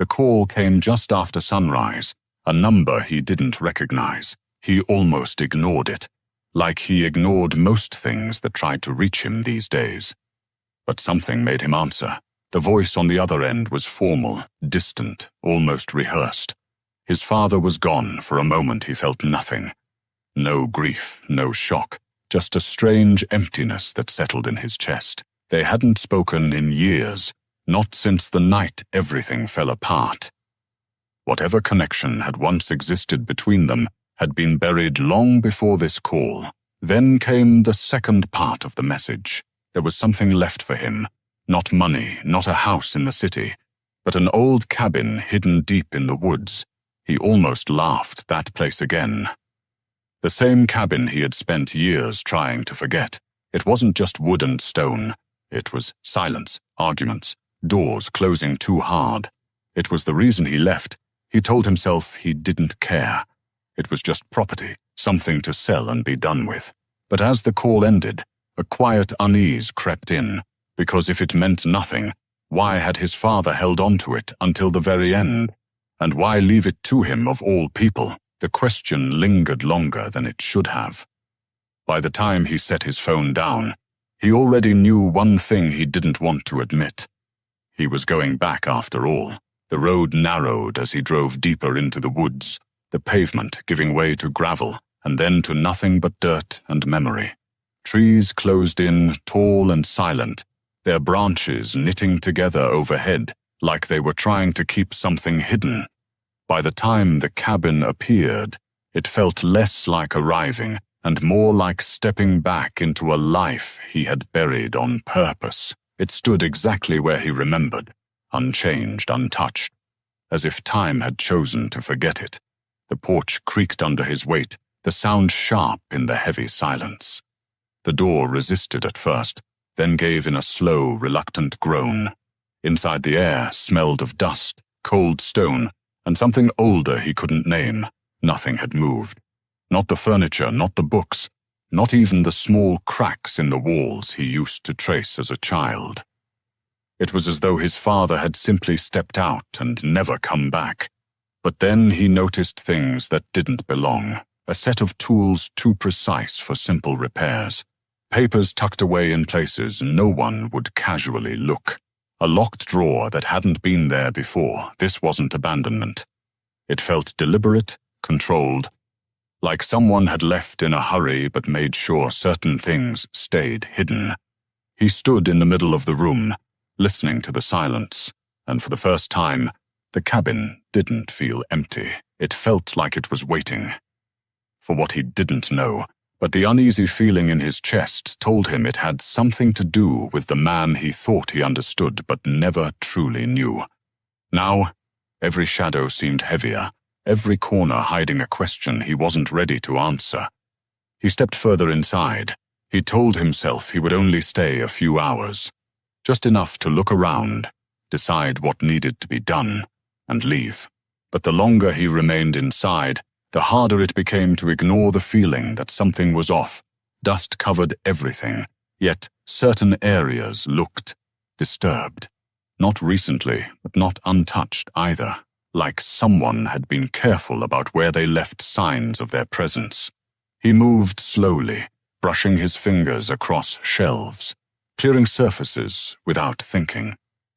The call came just after sunrise, a number he didn't recognize. He almost ignored it, like he ignored most things that tried to reach him these days. But something made him answer. The voice on the other end was formal, distant, almost rehearsed. His father was gone. For a moment he felt nothing. No grief, no shock, just a strange emptiness that settled in his chest. They hadn't spoken in years, not since the night everything fell apart. Whatever connection had once existed between them had been buried long before this call. Then came the second part of the message. There was something left for him. Not money, not a house in the city, but an old cabin hidden deep in the woods. He almost laughed, that place again. The same cabin he had spent years trying to forget. It wasn't just wood and stone. It was silence, arguments, doors closing too hard. It was the reason he left. He told himself he didn't care. It was just property, something to sell and be done with. But as the call ended, a quiet unease crept in, because if it meant nothing, why had his father held on to it until the very end? And why leave it to him of all people? The question lingered longer than it should have. By the time he set his phone down, he already knew one thing he didn't want to admit. He was going back after all. The road narrowed as he drove deeper into the woods, the pavement giving way to gravel, and then to nothing but dirt and memory. Trees closed in, tall and silent, their branches knitting together overhead like they were trying to keep something hidden. By the time the cabin appeared, it felt less like arriving and more like stepping back into a life he had buried on purpose. It stood exactly where he remembered, unchanged, untouched, as if time had chosen to forget it. The porch creaked under his weight, the sound sharp in the heavy silence. The door resisted at first, then gave in a slow, reluctant groan. Inside the air smelled of dust, cold stone, and something older he couldn't name. Nothing had moved. Not the furniture, not the books, not even the small cracks in the walls he used to trace as a child. It was as though his father had simply stepped out and never come back. But then he noticed things that didn't belong. A set of tools too precise for simple repairs. Papers tucked away in places no one would casually look. A locked drawer that hadn't been there before. This wasn't abandonment. It felt deliberate, controlled, like someone had left in a hurry but made sure certain things stayed hidden. He stood in the middle of the room, listening to the silence, and for the first time, the cabin didn't feel empty. It felt like it was waiting. For what he didn't know, but the uneasy feeling in his chest told him it had something to do with the man he thought he understood but never truly knew. Now, every shadow seemed heavier, every corner hiding a question he wasn't ready to answer. He stepped further inside. He told himself he would only stay a few hours, just enough to look around, decide what needed to be done, and leave. But the longer he remained inside, the harder it became to ignore the feeling that something was off. Dust covered everything, yet certain areas looked disturbed. Not recently, but not untouched either, like someone had been careful about where they left signs of their presence. He moved slowly, brushing his fingers across shelves, clearing surfaces without thinking.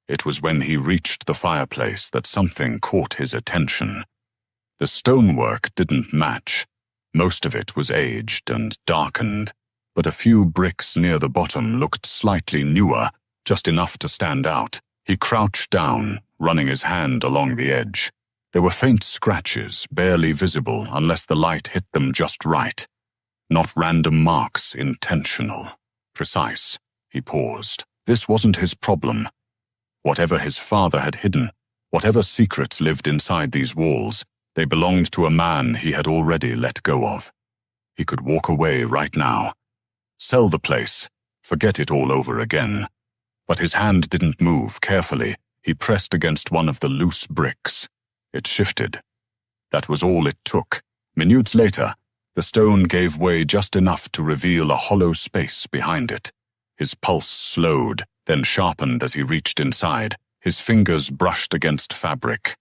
It was when he reached the fireplace that something caught his attention. The stonework didn't match. Most of it was aged and darkened, but a few bricks near the bottom looked slightly newer, just enough to stand out. He crouched down, running his hand along the edge. There were faint scratches, barely visible unless the light hit them just right. Not random marks, intentional, precise. He paused. This wasn't his problem. Whatever his father had hidden, whatever secrets lived inside these walls, they belonged to a man he had already let go of. He could walk away right now. Sell the place. Forget it all over again. But his hand didn't move. Carefully, he pressed against one of the loose bricks. It shifted. That was all it took. Minutes later, the stone gave way just enough to reveal a hollow space behind it. His pulse slowed, then sharpened as he reached inside, His fingers brushed against fabric.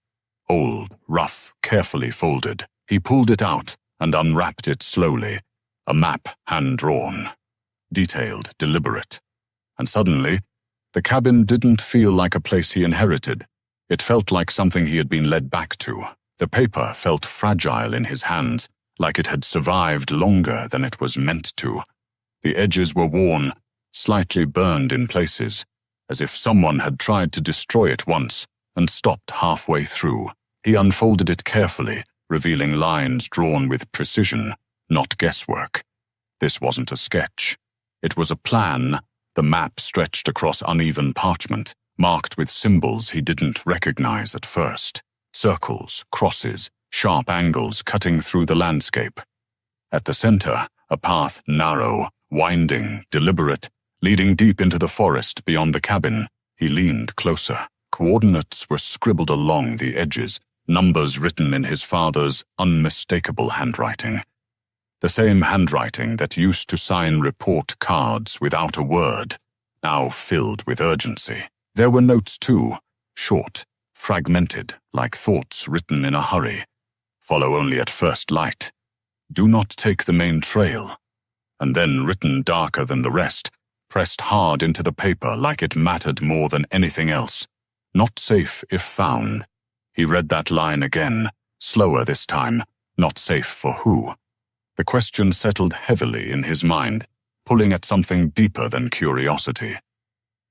Old, rough, carefully folded. He pulled it out and unwrapped it slowly. A map hand-drawn. Detailed, deliberate. And suddenly, the cabin didn't feel like a place he inherited. It felt like something he had been led back to. The paper felt fragile in his hands, like it had survived longer than it was meant to. The edges were worn, slightly burned in places, as if someone had tried to destroy it once and stopped halfway through. He unfolded it carefully, revealing lines drawn with precision, not guesswork. This wasn't a sketch. It was a plan. The map stretched across uneven parchment, marked with symbols he didn't recognize at first. Circles, crosses, sharp angles cutting through the landscape. At the center, a path narrow, winding, deliberate, leading deep into the forest beyond the cabin. He leaned closer. Coordinates were scribbled along the edges, numbers written in his father's unmistakable handwriting. The same handwriting that used to sign report cards without a word, now filled with urgency. There were notes too, short, fragmented, like thoughts written in a hurry. Follow only at first light. Do not take the main trail. And then written darker than the rest, pressed hard into the paper like it mattered more than anything else. Not safe if found. He read that line again, slower this time. Not safe for who? The question settled heavily in his mind, pulling at something deeper than curiosity.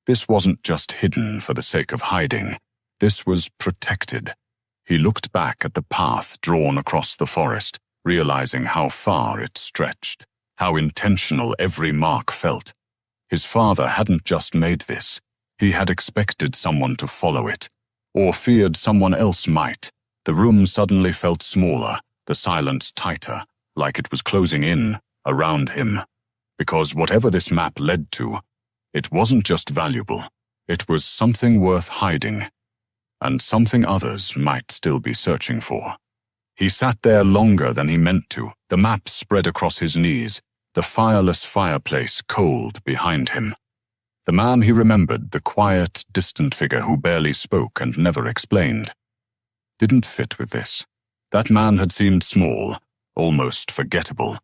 This wasn't just hidden for the sake of hiding. This was protected. He looked back at the path drawn across the forest, realizing how far it stretched, how intentional every mark felt. His father hadn't just made this. He had expected someone to follow it, or feared someone else might. The room suddenly felt smaller, the silence tighter, like it was closing in, around him. Because whatever this map led to, it wasn't just valuable. It was something worth hiding, and something others might still be searching for. He sat there longer than he meant to, the map spread across his knees, the fireless fireplace cold behind him. The man he remembered, the quiet, distant figure who barely spoke and never explained, didn't fit with this. That man had seemed small, almost forgettable,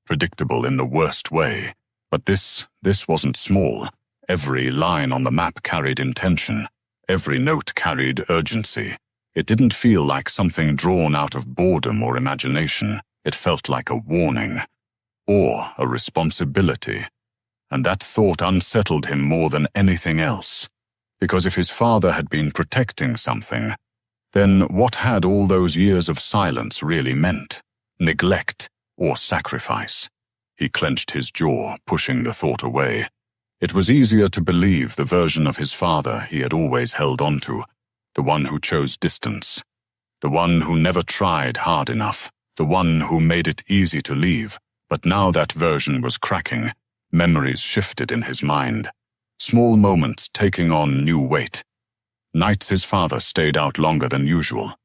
predictable in the worst way. But this wasn't small. Every line on the map carried intention. Every note carried urgency. It didn't feel like something drawn out of boredom or imagination. It felt like a warning, or a responsibility. And that thought unsettled him more than anything else. Because if his father had been protecting something, then what had all those years of silence really meant? Neglect or sacrifice? He clenched his jaw, pushing the thought away. It was easier to believe the version of his father he had always held on to, the one who chose distance, the one who never tried hard enough, the one who made it easy to leave. But now that version was cracking. Memories shifted in his mind, small moments taking on new weight. Nights his father stayed out longer than usual.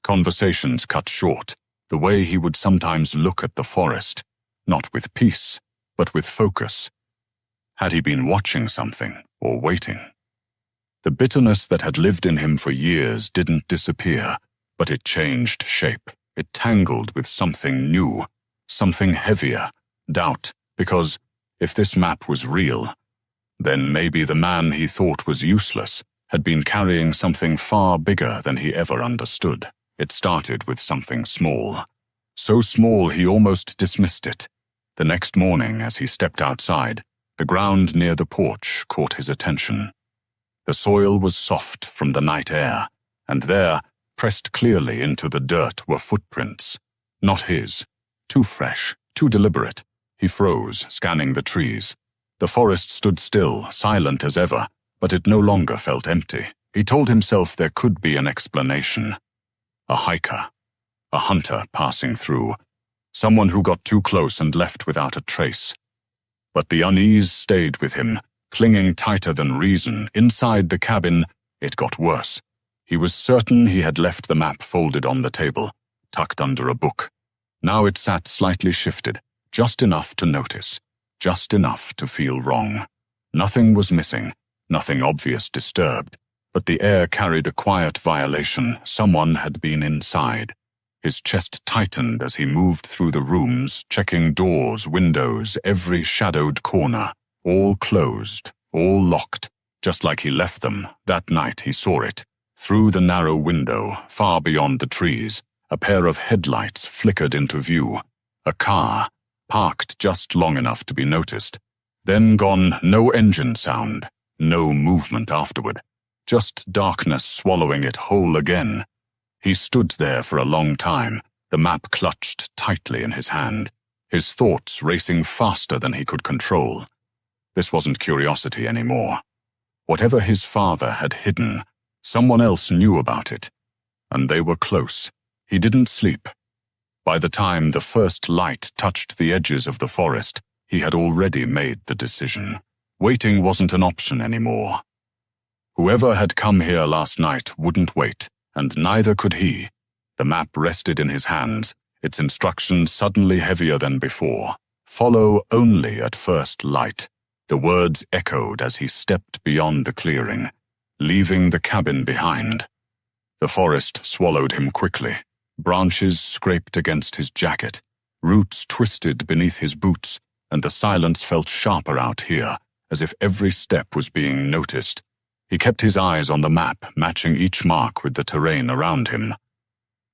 Conversations cut short, the way he would sometimes look at the forest, not with peace, but with focus. Had he been watching something or waiting? The bitterness that had lived in him for years didn't disappear, but it changed shape. It tangled with something new, something heavier, doubt, because if this map was real, then maybe the man he thought was useless had been carrying something far bigger than he ever understood. It started with something small. So small he almost dismissed it. The next morning, as he stepped outside, the ground near the porch caught his attention. The soil was soft from the night air, and there, pressed clearly into the dirt, were footprints. Not his. Too fresh, too deliberate. He froze, scanning the trees. The forest stood still, silent as ever, but it no longer felt empty. He told himself there could be an explanation. A hiker. A hunter passing through. Someone who got too close and left without a trace. But the unease stayed with him, clinging tighter than reason. Inside the cabin, it got worse. He was certain he had left the map folded on the table, tucked under a book. Now it sat slightly shifted, just enough to notice, just enough to feel wrong. Nothing was missing, nothing obvious disturbed, but the air carried a quiet violation. Someone had been inside. His chest tightened as he moved through the rooms, checking doors, windows, every shadowed corner. All closed, all locked, just like he left them. That night he saw it. Through the narrow window, far beyond the trees, a pair of headlights flickered into view. A car, parked just long enough to be noticed. Then gone, no engine sound, no movement afterward. Just darkness swallowing it whole again. He stood there for a long time, the map clutched tightly in his hand, his thoughts racing faster than he could control. This wasn't curiosity anymore. Whatever his father had hidden, someone else knew about it, and they were close. He didn't sleep. By the time the first light touched the edges of the forest, he had already made the decision. Waiting wasn't an option anymore. Whoever had come here last night wouldn't wait, and neither could he. The map rested in his hands, its instructions suddenly heavier than before. Follow only at first light. The words echoed as he stepped beyond the clearing, leaving the cabin behind. The forest swallowed him quickly. Branches scraped against his jacket, roots twisted beneath his boots, and the silence felt sharper out here, as if every step was being noticed. He kept his eyes on the map, matching each mark with the terrain around him.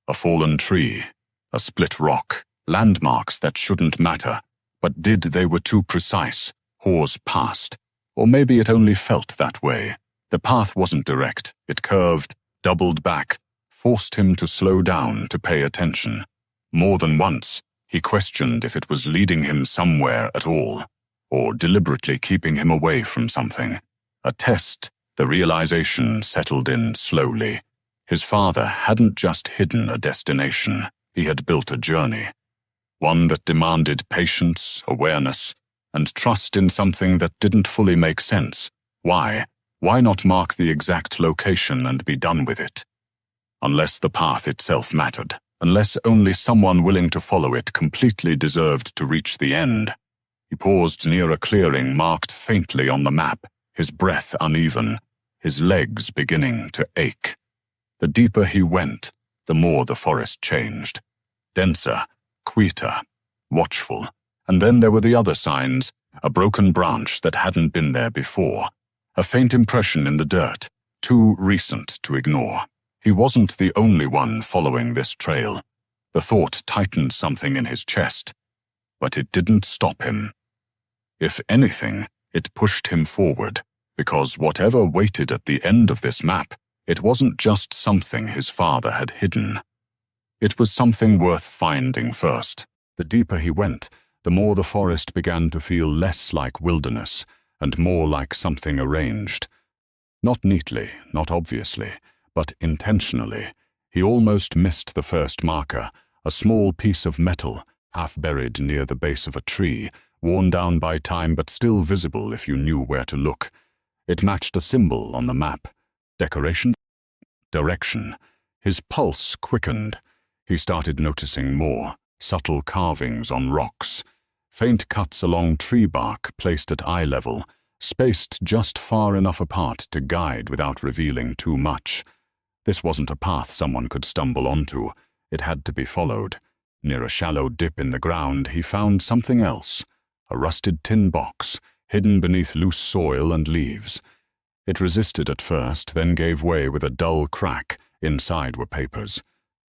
A fallen tree, a split rock, landmarks that shouldn't matter, but they were too precise. Hawes passed, or maybe it only felt that way. The path wasn't direct, it curved, doubled back, forced him to slow down, to pay attention. More than once, he questioned if it was leading him somewhere at all, or deliberately keeping him away from something. A test, the realization settled in slowly. His father hadn't just hidden a destination, he had built a journey. One that demanded patience, awareness, and trust in something that didn't fully make sense. Why? Why not mark the exact location and be done with it? Unless the path itself mattered, unless only someone willing to follow it completely deserved to reach the end. He paused near a clearing marked faintly on the map, his breath uneven, his legs beginning to ache. The deeper he went, the more the forest changed. Denser, quieter, watchful. And then there were the other signs, a broken branch that hadn't been there before, a faint impression in the dirt, too recent to ignore. He wasn't the only one following this trail. The thought tightened something in his chest, but it didn't stop him. If anything, it pushed him forward, because whatever waited at the end of this map, it wasn't just something his father had hidden. It was something worth finding first. The deeper he went, the more the forest began to feel less like wilderness and more like something arranged. Not neatly, not obviously, but intentionally. He almost missed the first marker, a small piece of metal, half buried near the base of a tree, worn down by time but still visible if you knew where to look. It matched a symbol on the map. Decoration? Direction. His pulse quickened. He started noticing more. Subtle carvings on rocks, faint cuts along tree bark placed at eye level, spaced just far enough apart to guide without revealing too much. This wasn't a path someone could stumble onto. It had to be followed. Near a shallow dip in the ground, he found something else, a rusted tin box, hidden beneath loose soil and leaves. It resisted at first, then gave way with a dull crack. Inside were papers.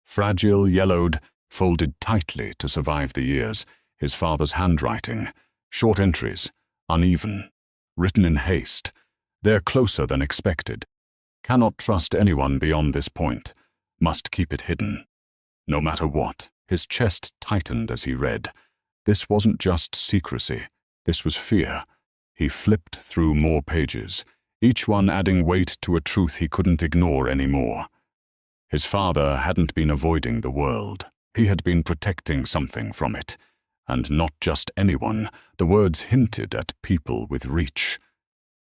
Fragile, yellowed, folded tightly to survive the years, his father's handwriting. Short entries, uneven, written in haste. They're closer than expected. Cannot trust anyone beyond this point. Must keep it hidden. No matter what. His chest tightened as he read. This wasn't just secrecy. This was fear. He flipped through more pages, each one adding weight to a truth he couldn't ignore anymore. His father hadn't been avoiding the world. He had been protecting something from it. And not just anyone. The words hinted at people with reach.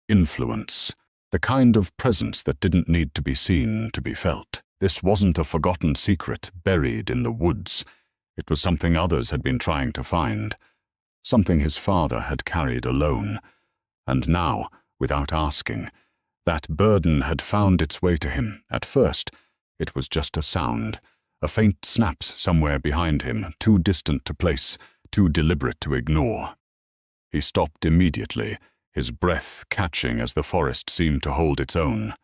Influence. The kind of presence that didn't need to be seen to be felt. This wasn't a forgotten secret buried in the woods. It was something others had been trying to find. Something his father had carried alone. And now, without asking, That burden had found its way to him. At first, it was just a sound, a faint snaps somewhere behind him, too distant to place, too deliberate to ignore. He stopped immediately, his breath catching as the forest seemed to hold its own.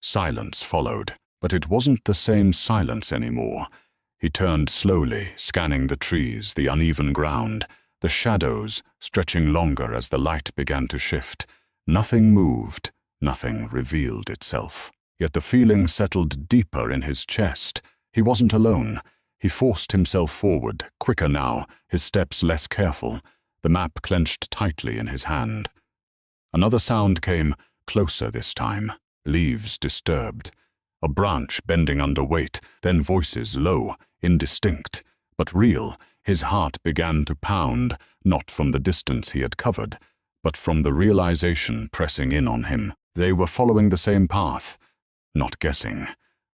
Silence followed, but it wasn't the same silence anymore. He turned slowly, scanning the trees, the uneven ground, the shadows stretching longer as the light began to shift. Nothing moved, nothing revealed itself. Yet the feeling settled deeper in his chest. He wasn't alone. He forced himself forward, quicker now, his steps less careful, the map clenched tightly in his hand. Another sound came, closer this time, leaves disturbed. A branch bending under weight, then voices low, indistinct, but real. His heart began to pound, not from the distance he had covered, but from the realization pressing in on him. They were following the same path. Not guessing,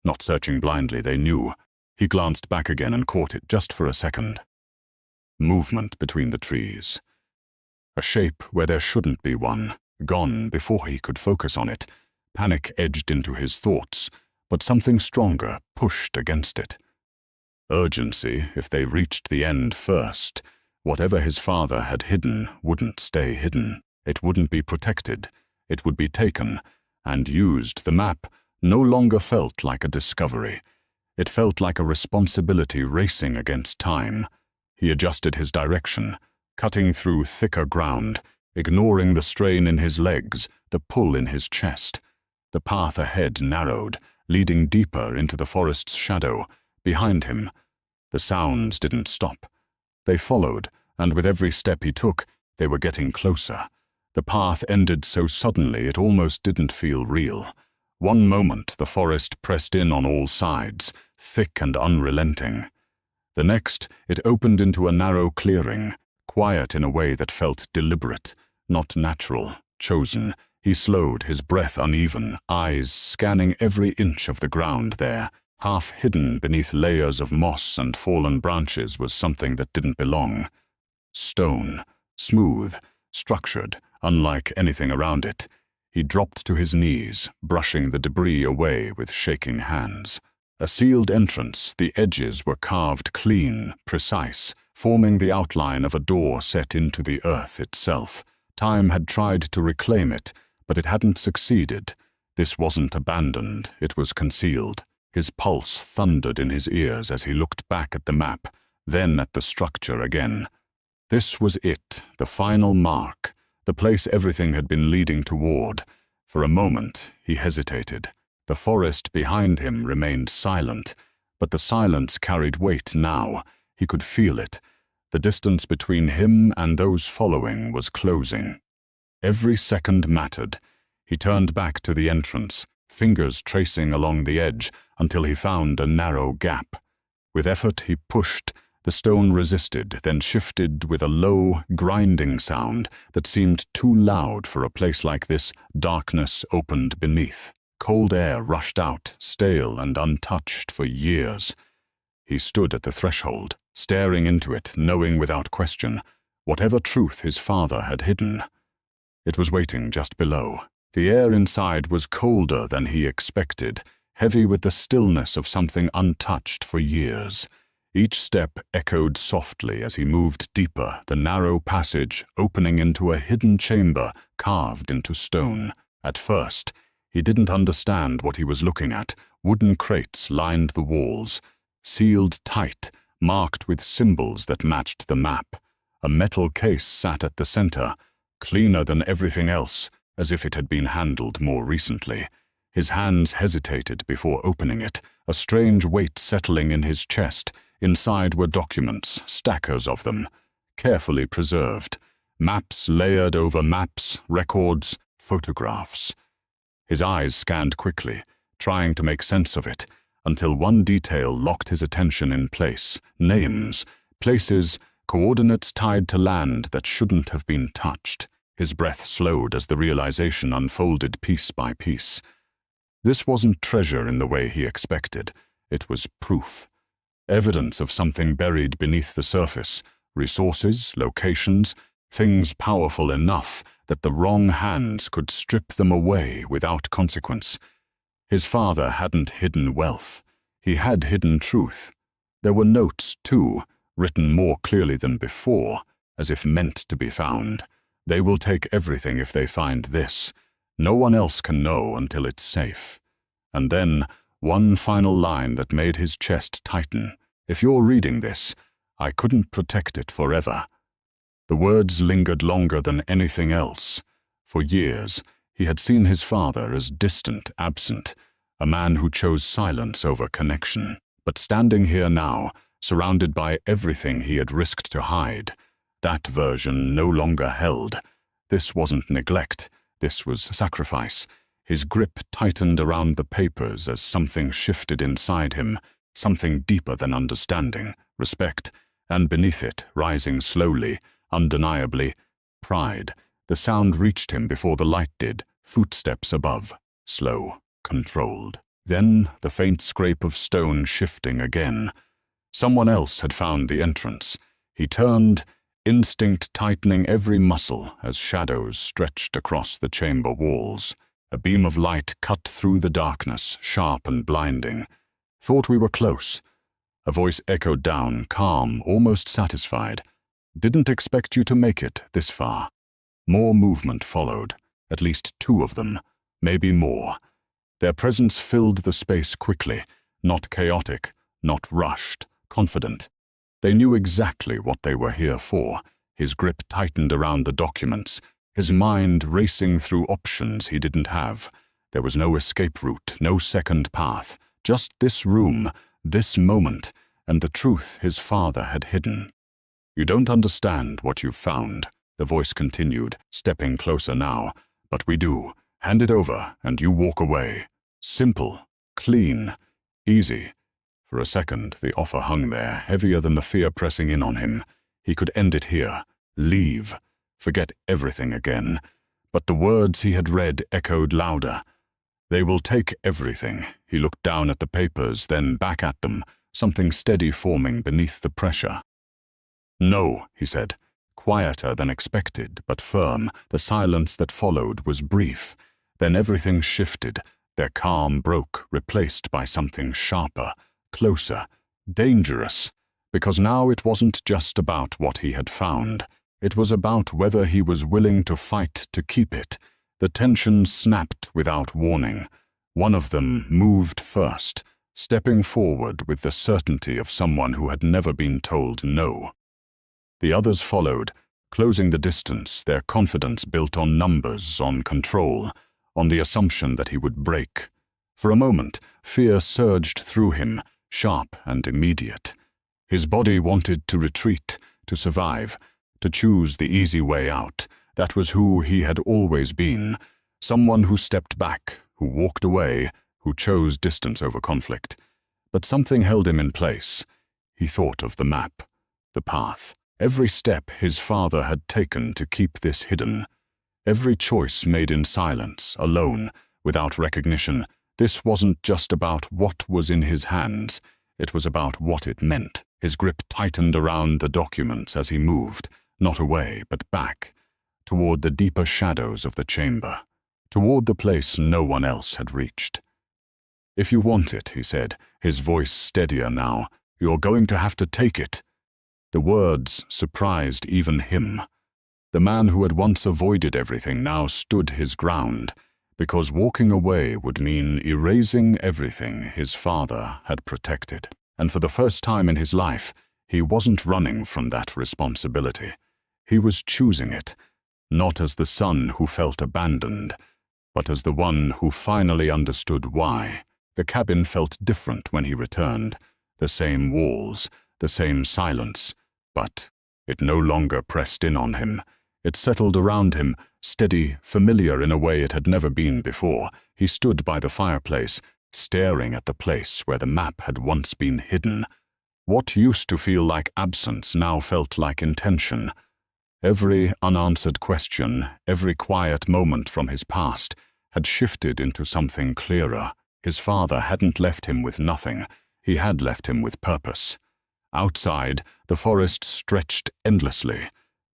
not searching blindly, they knew. He glanced back again and caught it just for a second. Movement between the trees. A shape where there shouldn't be one, gone before he could focus on it. Panic edged into his thoughts, but something stronger pushed against it. Urgency, if they reached the end first. Whatever his father had hidden wouldn't stay hidden. It wouldn't be protected. It would be taken and used. The map no longer felt like a discovery. It felt like a responsibility racing against time. He adjusted his direction, cutting through thicker ground, ignoring the strain in his legs, the pull in his chest. The path ahead narrowed, leading deeper into the forest's shadow. Behind him, the sounds didn't stop. They followed, and with every step he took, they were getting closer. The path ended so suddenly it almost didn't feel real. One moment the forest pressed in on all sides, thick and unrelenting. The next, it opened into a narrow clearing, quiet in a way that felt deliberate, not natural, chosen. He slowed, his breath uneven, eyes scanning every inch of the ground there. Half hidden beneath layers of moss and fallen branches was something that didn't belong. Stone, smooth, structured, unlike anything around it. He dropped to his knees, brushing the debris away with shaking hands. A sealed entrance, the edges were carved clean, precise, forming the outline of a door set into the earth itself. Time had tried to reclaim it, but it hadn't succeeded. This wasn't abandoned, it was concealed. His pulse thundered in his ears as he looked back at the map, then at the structure again. This was it, the final mark, the place everything had been leading toward. For a moment, he hesitated. The forest behind him remained silent, but the silence carried weight now. He could feel it. The distance between him and those following was closing. Every second mattered. He turned back to the entrance, fingers tracing along the edge until he found a narrow gap. With effort he pushed. The stone resisted, then shifted with a low, grinding sound that seemed too loud for a place like this. Darkness opened beneath. Cold air rushed out, stale and untouched for years. He stood at the threshold, staring into it, knowing without question, whatever truth his father had hidden. It was waiting just below. The air inside was colder than he expected, heavy with the stillness of something untouched for years. Each step echoed softly as he moved deeper, the narrow passage opening into a hidden chamber carved into stone. At first, he didn't understand what he was looking at. Wooden crates lined the walls, sealed tight, marked with symbols that matched the map. A metal case sat at the center, cleaner than everything else, as if it had been handled more recently. His hands hesitated before opening it, a strange weight settling in his chest. Inside were documents, stackers of them, carefully preserved. Maps layered over maps, records, photographs. His eyes scanned quickly, trying to make sense of it, until one detail locked his attention in place. Names, places, coordinates tied to land that shouldn't have been touched. His breath slowed as the realization unfolded piece by piece. This wasn't treasure in the way he expected. It was proof. Evidence of something buried beneath the surface. Resources, locations, things powerful enough that the wrong hands could strip them away without consequence. His father hadn't hidden wealth. He had hidden truth. There were notes, too, written more clearly than before, as if meant to be found. They will take everything if they find this. No one else can know until it's safe. And then, one final line that made his chest tighten. If you're reading this, I couldn't protect it forever. The words lingered longer than anything else. For years, he had seen his father as distant, absent, a man who chose silence over connection. But standing here now, surrounded by everything he had risked to hide, that version no longer held. This wasn't neglect. This was sacrifice. His grip tightened around the papers as something shifted inside him, something deeper than understanding, respect, and beneath it, rising slowly, undeniably, pride. The sound reached him before the light did, footsteps above, slow, controlled. Then the faint scrape of stone shifting again. Someone else had found the entrance. He turned, instinct tightening every muscle as shadows stretched across the chamber walls. A beam of light cut through the darkness, sharp and blinding. Thought we were close. A voice echoed down, calm, almost satisfied. Didn't expect you to make it this far. More movement followed, at least two of them, maybe more. Their presence filled the space quickly, not chaotic, not rushed, confident. They knew exactly what they were here for. His grip tightened around the documents, his mind racing through options he didn't have. There was no escape route, no second path, just this room, this moment, and the truth his father had hidden. You don't understand what you've found, the voice continued, stepping closer now. But we do. Hand it over, and you walk away. Simple, clean, easy. For a second, the offer hung there, heavier than the fear pressing in on him. He could end it here. Leave. Forget everything again. But the words he had read echoed louder. They will take everything. He looked down at the papers, then back at them, something steady forming beneath the pressure. No, he said. Quieter than expected, but firm. The silence that followed was brief. Then everything shifted. Their calm broke, replaced by something sharper, closer, dangerous. Because now it wasn't just about what he had found. It was about whether he was willing to fight to keep it. The tension snapped without warning. One of them moved first, stepping forward with the certainty of someone who had never been told no. The others followed, closing the distance, their confidence built on numbers, on control, on the assumption that he would break. For a moment, fear surged through him, sharp and immediate. His body wanted to retreat, to survive, to choose the easy way out. That was who he had always been, someone who stepped back, who walked away, who chose distance over conflict. But something held him in place. He thought of the map, the path. Every step his father had taken to keep this hidden. Every choice made in silence, alone, without recognition. This wasn't just about what was in his hands. It was about what it meant. His grip tightened around the documents as he moved, not away, but back, toward the deeper shadows of the chamber, toward the place no one else had reached. If you want it, he said, his voice steadier now, you're going to have to take it. The words surprised even him. The man who had once avoided everything now stood his ground, because walking away would mean erasing everything his father had protected. And for the first time in his life, he wasn't running from that responsibility. He was choosing it, not as the son who felt abandoned, but as the one who finally understood why. The cabin felt different when he returned. The same walls, the same silence, but it no longer pressed in on him. It settled around him, steady, familiar in a way it had never been before. He stood by the fireplace, staring at the place where the map had once been hidden. What used to feel like absence now felt like intention. Every unanswered question, every quiet moment from his past, had shifted into something clearer. His father hadn't left him with nothing. He had left him with purpose. Outside, the forest stretched endlessly.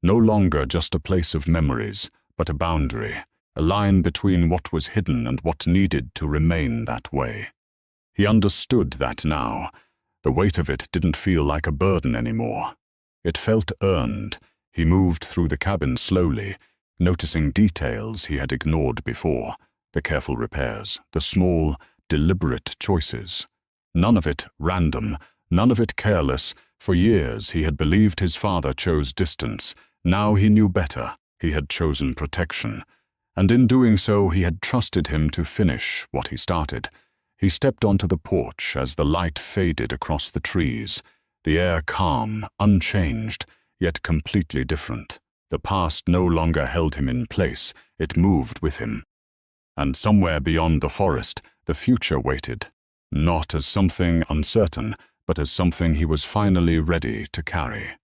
No longer just a place of memories, but a boundary, a line between what was hidden and what needed to remain that way. He understood that now. The weight of it didn't feel like a burden anymore. It felt earned. He moved through the cabin slowly, noticing details he had ignored before, the careful repairs, the small, deliberate choices. None of it random, none of it careless. For years he had believed his father chose distance. Now he knew better. He had chosen protection. And in doing so, he had trusted him to finish what he started. He stepped onto the porch as the light faded across the trees, the air calm, unchanged, yet completely different. The past no longer held him in place, it moved with him. And somewhere beyond the forest, the future waited, not as something uncertain, but as something he was finally ready to carry.